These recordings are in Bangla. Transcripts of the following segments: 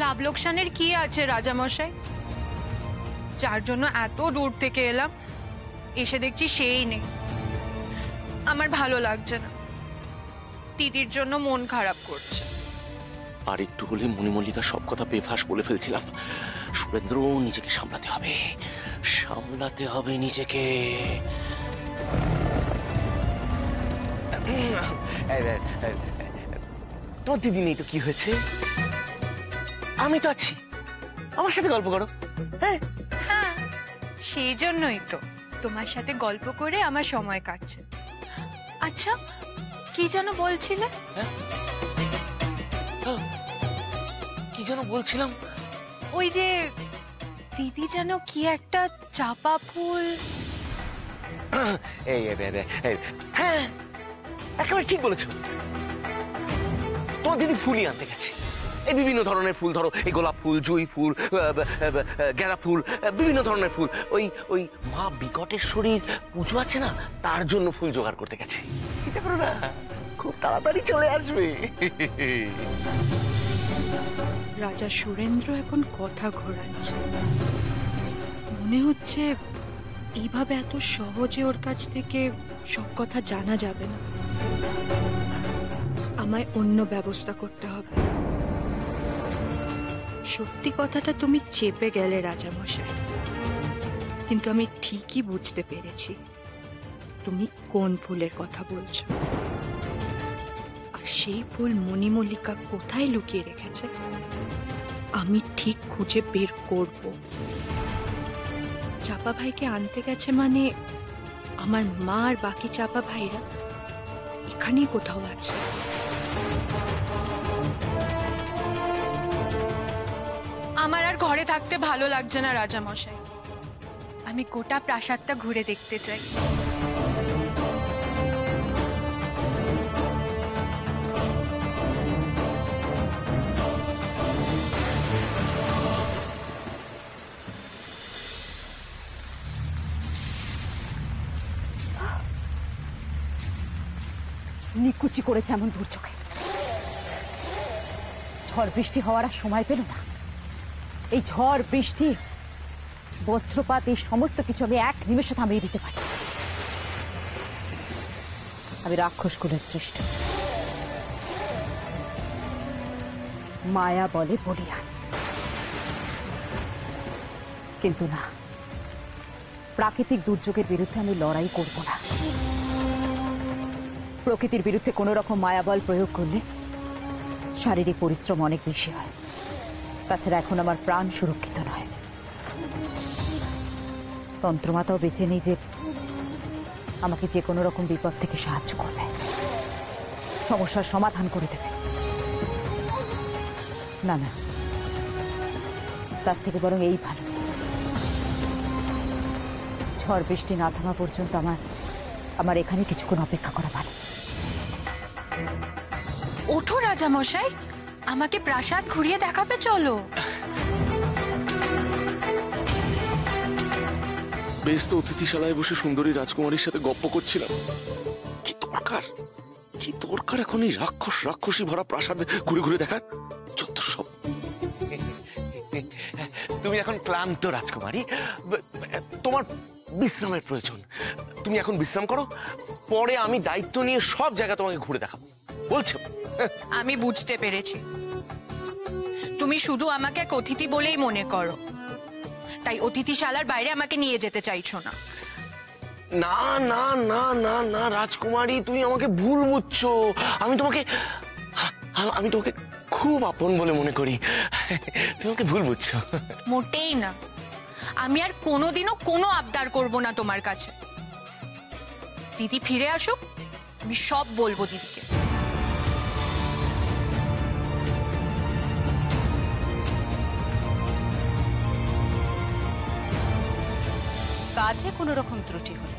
লাভ লোকসানের কি আছে রাজামশাই? যার জন্য এত দূর থেকে এলাম, এসে দেখছি সেই নেই। আমার ভালো লাগছে না, দিদির জন্য মন খারাপ করছে। আর একটু হলে মণিমল্লিকা সব কথা বেফাস বলে ফেলছিলাম। সুরেন্দ্র, নিজেকে সামলাতে হবে, সামলাতে হবে নিজেকে। তোর দিদি নেই তো কি হয়েছে, আমি তো আছি, আমার সাথে গল্প করো। হ্যাঁ, সেই জন্যই তো তোমার সাথে গল্প করে আমার সময় কাটছে। আচ্ছা, কি যেন বলছিলে? কি যেন বলছিলাম? ওই যে দিদি যেন কি একটা চাপা ফুল। হ্যাঁ, একেবারে ঠিক বলেছো। তোমার দিদি ফুলই আনতে গেছে, এই বিভিন্ন ধরনের ফুল, ধরো এই গোলাপ ফুল, জুঁই ফুল, গেঁদা ফুল, বিভিন্ন ধরনের ফুল। ওই ওই মা বিকটেশ্বরীর পুজো আছে না, তার জন্য ফুল জোগাড় করতে গেছে। চিন্তা করো না, খুব তাড়াতাড়ি চলে আসবে। রাজা সুরেন্দ্র এখন কথা ঘোরাচ্ছে। মনে হচ্ছে এইভাবে এত সহজে ওর কাছ থেকে সব কথা জানা যাবে না। আমায় অন্য ব্যবস্থা করতে হবে। সত্যি কথাটা তুমি চেপে গেলে রাজামশাই, কিন্তু আমি ঠিকই বুঝতে পেরেছি তুমি কোন ফুলের কথা বলছো। আর সেই ফুল মণিমল্লিকা কোথায় লুকিয়ে রেখেছে আমি ঠিক খুঁজে বের করব। চাপা ভাইকে আনতে গেছে মানে আমার মা আর বাকি চাপা ভাইরা এখানেই কোথাও আছে। আমার আর ঘরে থাকতে ভালো লাগছে না রাজামশাই, আমি গোটা প্রাসাদটা ঘুরে দেখতে চাই। নিকুচি করেছে এমন দুর্যোগে, ঝড় বৃষ্টি হওয়ার আর সময় পেল না। এই ঝড় বৃষ্টি বজ্রপাত এই সমস্ত কিছু আমি এক নিমেষে থামিয়ে দিতে পারি। আমি রাক্ষস কুলের সৃষ্ট, মায়া বলে বলিয়ান। কিন্তু না, প্রাকৃতিক দুর্যোগের বিরুদ্ধে আমি লড়াই করব না। প্রকৃতির বিরুদ্ধে কোন রকম মায়াবল প্রয়োগ করলে শারীরিক পরিশ্রম অনেক বেশি হয়। তাছাড়া এখন আমার প্রাণ সুরক্ষিত নয়। তন্ত্রমাতাও বেঁচে নেই যে আমাকে যে কোনো রকম বিপদ থেকে সাহায্য করবে, সমস্যার সমাধান করে দেবে। না না, তার থেকে বরং এই ভালো, ঝড় বৃষ্টি না থামা পর্যন্ত আমার এখানে কিছুক্ষণ অপেক্ষা করা ভালো। ওঠো রাজামশাই, আমাকে প্রাসাদ ঘুরিয়ে দেখাবে, চলো। বেশ তো অতিথিশালায় বসে সুন্দরী রাজকুমারীর সাথে গপ্প করছিলাম। কি দরকার, কি দরকার এখন এই রাক্ষসী ভরা প্রাসাদে ঘুরে ঘুরে দেখার? যত সব। তুমি এখন ক্লান্ত রাজকুমারী, তোমার বিশ্রামের প্রয়োজন। তুমি এখন বিশ্রাম করো, পরে আমি দায়িত্ব নিয়ে সব জায়গা তোমাকে ঘুরে দেখাবো বলছো। আমি বুঝতে পেরেছি, তুমি শুধু আমাকে এক অতিথি বলেই মনে করো, তাই অতিথিশালার বাইরে আমাকে নিয়ে যেতে চাইছো না। না না না না না রাজকুমারী, তুমি আমাকে ভুল বুঝছো। আমি তোমাকে খুব আপন বলে মনে করি, তুমি আমাকে ভুল বুঝছো। মোটেই না, আমি আর কোনোদিনও কোনো আবদার করব না তোমার কাছে। দিদি ফিরে আসুক, আমি সব বলবো দিদিকে। কাজে কোনো রকম ত্রুটি হলে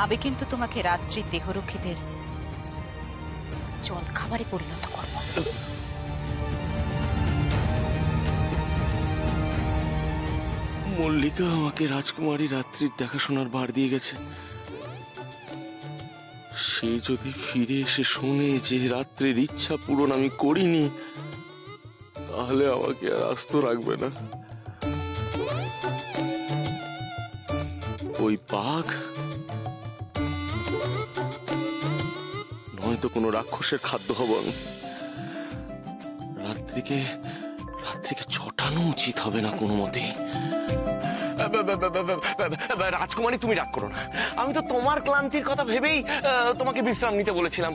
আমি কিন্তু তোমাকে রাত্রি দেহরক্ষীদের জল খাবারে পরিণত করব। মল্লিকা আমাকে রাজকুমারী রাত্রির দেখাশোনার ভার দিয়ে গেছে। সে যদি ফিরে এসে শোনে যে রাত্রের ইচ্ছা পূরণ আমি করিনি, তাহলে আমাকে আর আস্ত রাখবে না। ওই বাঘ নয়তো কোনো রাক্ষসের খাদ্য হব আমি। রাত্রিকে ছটানো উচিত হবে না কোনো মতেই। রাজকুমারী, তুমি রাগ করো না। আমি তো তোমার ক্লান্তির কথা ভেবেই তোমাকে বিশ্রাম নিতে বলেছিলাম।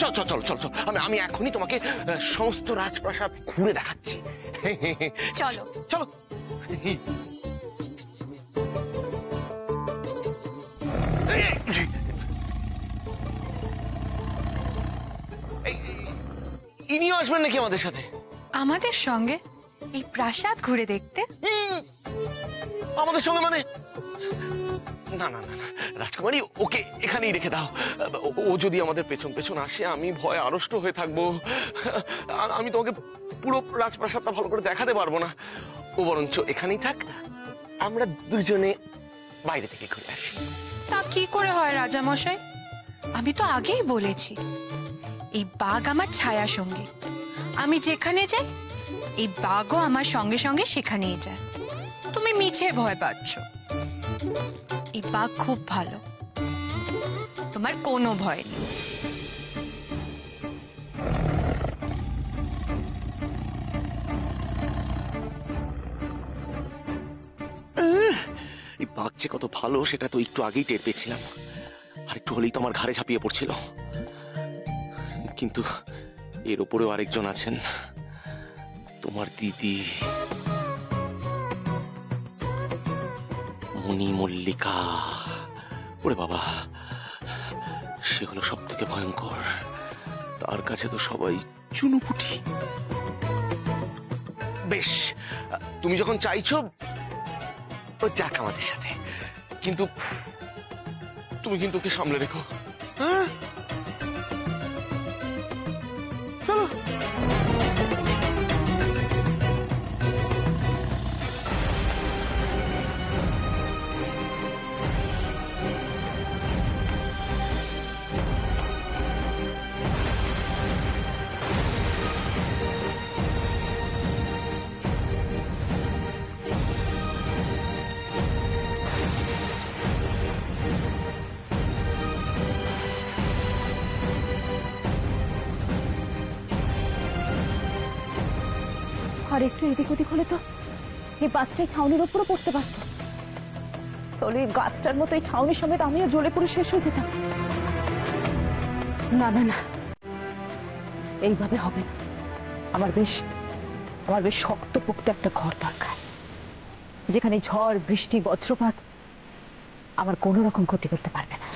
চল চল চল চল চল, আমি এখনই তোমাকে সমস্ত রাজপ্রাসাদ ঘুরে দেখাচ্ছি। চলো চলো। ইনিও আসবেন নাকি আমাদের সাথে? আমাদের সঙ্গে এই প্রাসাদ ঘুরে দেখতে? আমাদের সঙ্গে মানে? না না না না রাজকুমারী, ওকে এখানেই রেখে দাও। ও যদি আমাদের পেছন পেছন আসে আমি ভয়ে আড়ষ্ট হয়ে থাকবো। আমি তোমাকে পুরো রাজপ্রাসাদটা ভালো করে দেখাতে পারবো না। ও বরঞ্চ এখানেই থাক, আমরা দুজনে বাইরে থেকে ঘুরে আসি। তা কি করে হয় রাজামশাই? আমি তো আগেই বলেছি এই বাঘ আমার ছায়া সঙ্গী। আমি যেখানে যাই এই বাঘও আমার সঙ্গে সঙ্গে সেখানেই যায়। তুমি মিছে ভয় পাচ্ছ। এই বাঘ খুব ভালো, তোমার কোনো ভয় নেই। এই বাঘ যে কত ভালো সেটা তো একটু আগেই টের পেয়েছিলাম। আর একটু হলেই তো আমার ঘাড়ে ঝাঁপিয়ে পড়ছিল। কিন্তু এর উপরেও আরেকজন আছেন, তোমার দিদি মণি মল্লিকা। ওরে বাবা, সে হলো সব থেকে ভয়ঙ্কর। তার কাছে তো সবাই চুনুপুটি। বেশ, তুমি যখন চাইছো ও যাক আমাদের সাথে, কিন্তু তুমি কিন্তু ওকে সামলে রেখো। হ্যাঁ চলো। আর একটু এদিক ওদিক হলে তো এই গাছটাই ছাউনির ওপরও পড়তে পারত। তাহলে এই গাছটার মতো এই ছাউনির সমেত আমিও জ্বলে পুরো শেষ হয়ে যেতাম। না না না, এইভাবে হবে না। আমার বেশ শক্তপোক্ত একটা ঘর দরকার, যেখানে ঝড় বৃষ্টি বজ্রপাত আমার কোনো রকম ক্ষতি করতে পারবে না।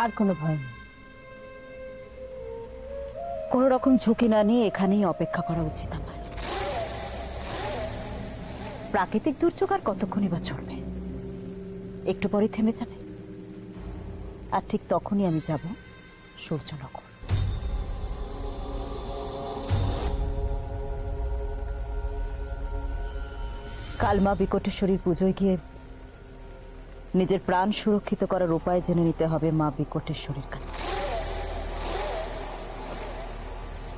আর কোনো ভয় নেই। কোন রকম ঝুঁকি না নিয়ে এখানেই অপেক্ষা করা উচিত আমার। প্রাকৃতিক দুর্যোগ আর কতক্ষণই বা চলবে, একটু পরে থেমে যাবে। আর ঠিক তখনই আমি যাব সূর্যনগর। কাল মা বিকটেশ্বরীর পুজোয় গিয়ে নিজের প্রাণ সুরক্ষিত করার উপায় জেনে নিতে হবে মা বিকটেশ্বরীর কাছে,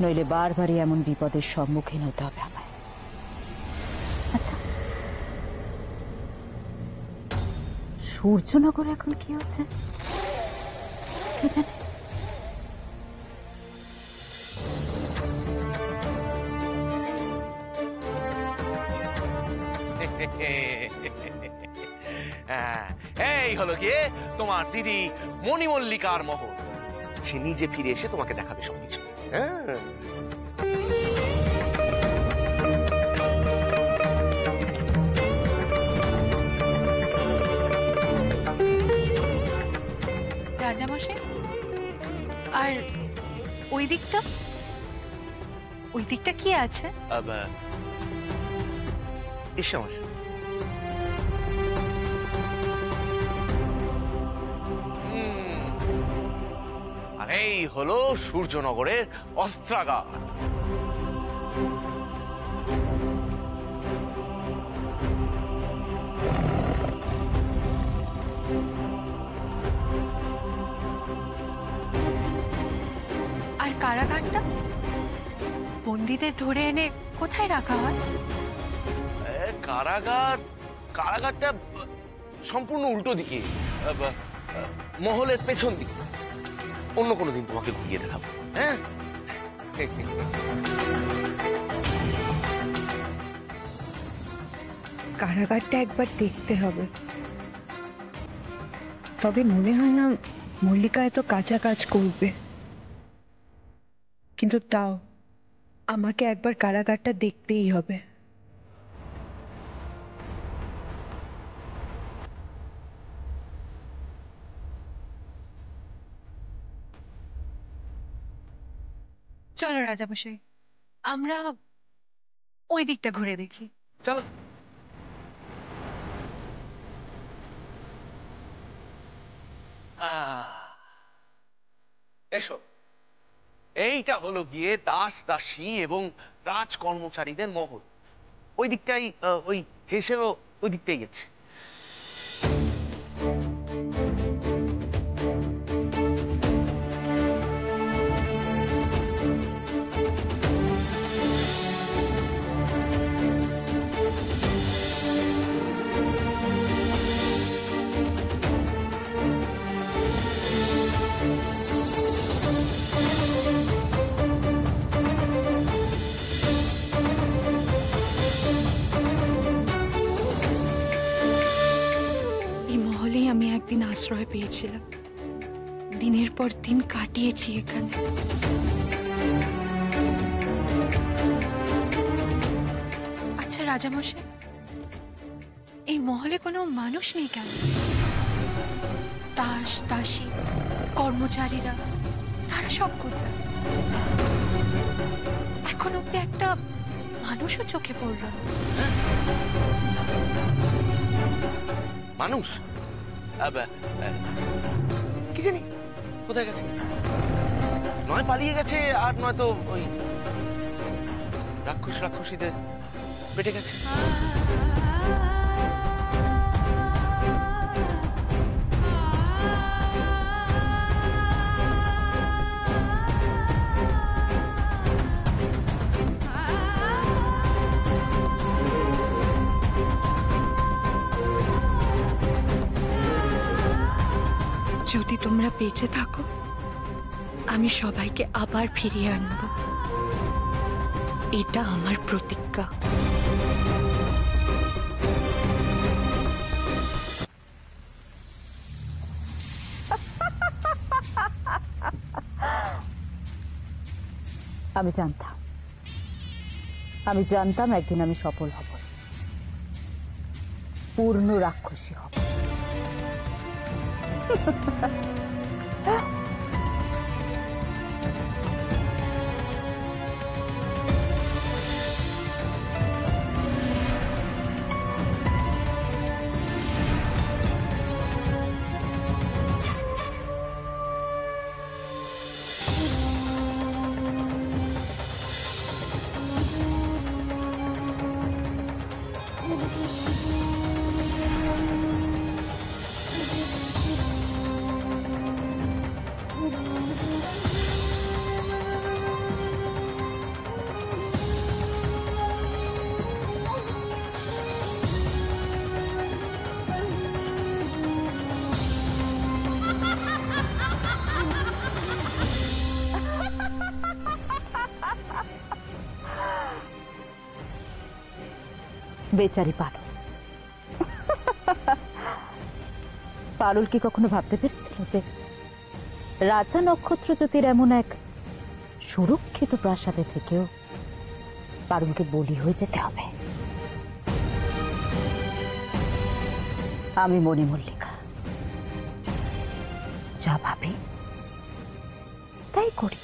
নইলে বারবারই এমন বিপদের সম্মুখীন হতে হবে আমায়। আচ্ছা, সূর্যনগরে এখন কি হচ্ছে কে জানে? এই হলো গিয়ে তোমার দিদি মণিমল্লিকার মহল। সে নিজে ফিরে এসে তোমাকে দেখাবে সবকিছু। হ্যাঁ, রাজামশাই, আর ওই দিকটা, ওই দিকটা কি আছে? এসে আমার আর এই হলো সূর্যনগরের অস্ত্রাগার। আর কারাগারটা বন্দীদের ধরে এনে কোথায় রাখা হয়? কারাগারটা সম্পূর্ণ উল্টো দিকে, মহলের পেছন দিকে। অন্য কোনো দিন তোমাকে ঘুরিয়ে দেখাবো। হ্যাঁ, কারাগারটা একবার দেখতে হবে। তবে মনে হয় না মল্লিকা এত কাঁচা কাজ করবে, কিন্তু তাও আমাকে একবার কারাগারটা দেখতেই হবে। চলো রাজামশাই, আমরা ওই দিকটা ঘুরে দেখি। চলো। এসো, এইটা হলো গিয়ে দাস দাসী এবং রাজ কর্মচারীদের মহল। ওই দিকটাই, ওই হেসেও ওই দিকটাই গেছে। আমি একদিন আশ্রয় পেয়েছিলাম, দিনের পর দিন কাটিয়েছি এখানে। আচ্ছা রাজামশাই, এই মহলে কোনো মানুষ নেই কেন? দাস দাসী কর্মচারীরা তারা সব কোথায়? এখন অব্দি একটা মানুষও চোখে পড়ল না। মানুষ কি জানি কোথায় গেছে, নয় পালিয়ে গেছে, আর নয়তো ওই রাক্ষসীদের পেটে গেছে। যদি তোমরা বেঁচে থাকো, আমি সবাইকে আবার ফিরিয়ে আনব, এটা আমার প্রতিজ্ঞা। আমি জানতাম একদিন আমি সফল হব, পূর্ণ রাক্ষসী হব। বেচারি পারুল। পারুল কি কখনো ভাবতে পেরেছিল যে রাজা নক্ষত্র জ্যোতির এমন এক সুরক্ষিত প্রাসাদে থেকেও পারুলকে বলি হয়ে যেতে হবে? আমি মণিমল্লিকা যা ভাবি তাই করি।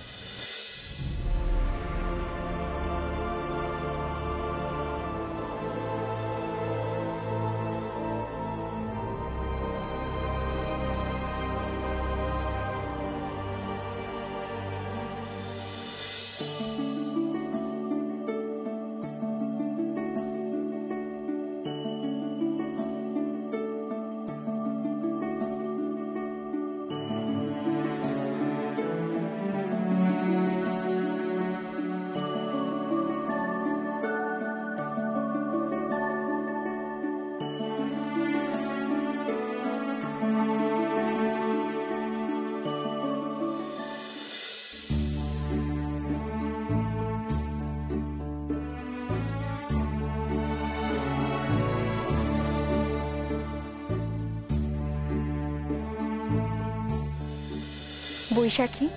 বৈশাখী,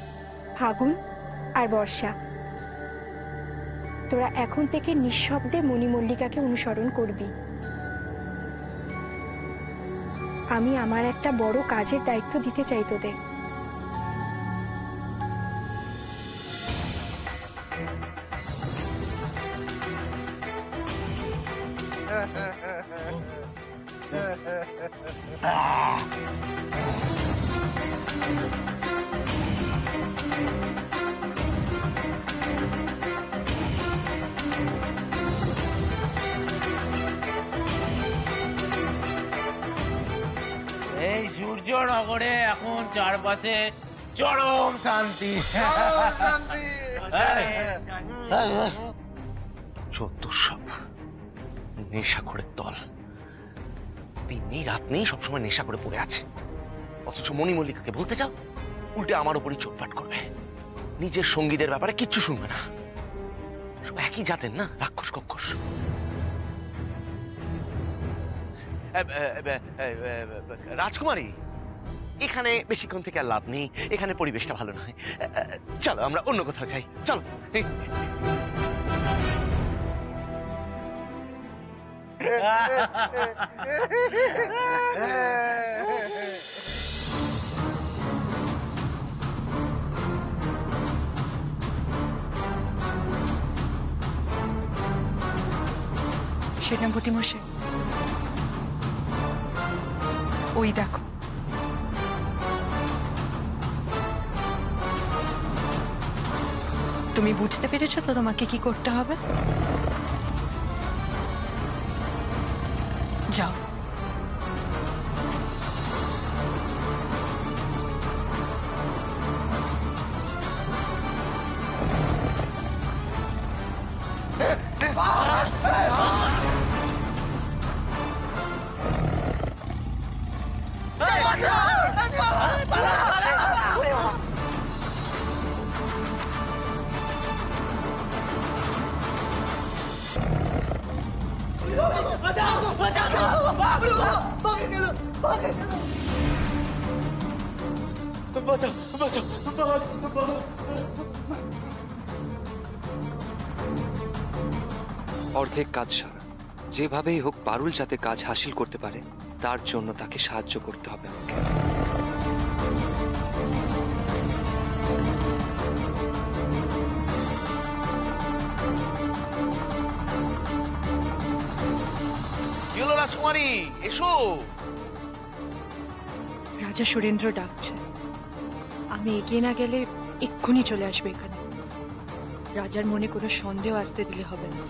ফাগুন আর বর্ষা, তোরা এখন থেকে নিঃশব্দে মণিমল্লিকাকে অনুসরণ করবি। আমি আমার একটা বড় কাজের দায়িত্ব দিতে চাই তোদের। এই সূর্যনগরে এখন চারপাশে চরম শান্তি। চোদ্দোর সব নেশাখোরের দল, দিন নেই রাত নেই সবসময় নেশা করে পড়ে আছে, অথচ মণিমল্লিকাকে বলতে যাও উল্টে আমার উপরই চোটপাট করবে। নিজের সঙ্গীদের ব্যাপারে কিচ্ছু শুনবে না। সব একই জাতের না, রাক্ষস কক্ষস। রাজকুমারী, এখানে বেশিক্ষণ থেকে আর লাভ নেই, এখানে পরিবেশটা ভালো নয়। চলো আমরা অন্য কোথাও যাই, চলো। সেনাপতি মশাই, ওই দেখো। তুমি বুঝতে পেরেছো তো তোমাকে কি করতে হবে? যাও। অর্ধেক কাজ সারা, যেভাবেই হোক পারুল যাতে কাজ হাসিল করতে পারে তার জন্য তাকে সাহায্য করতে হবে আমাকে। রাজকুমারী এসো। রাজা সুরেন্দ্র ডাকছে, আমি এগিয়ে না গেলে এক্ষুনি চলে আসবে এখানে। রাজার মনে কোনো সন্দেহ আসতে দিলে হবে না।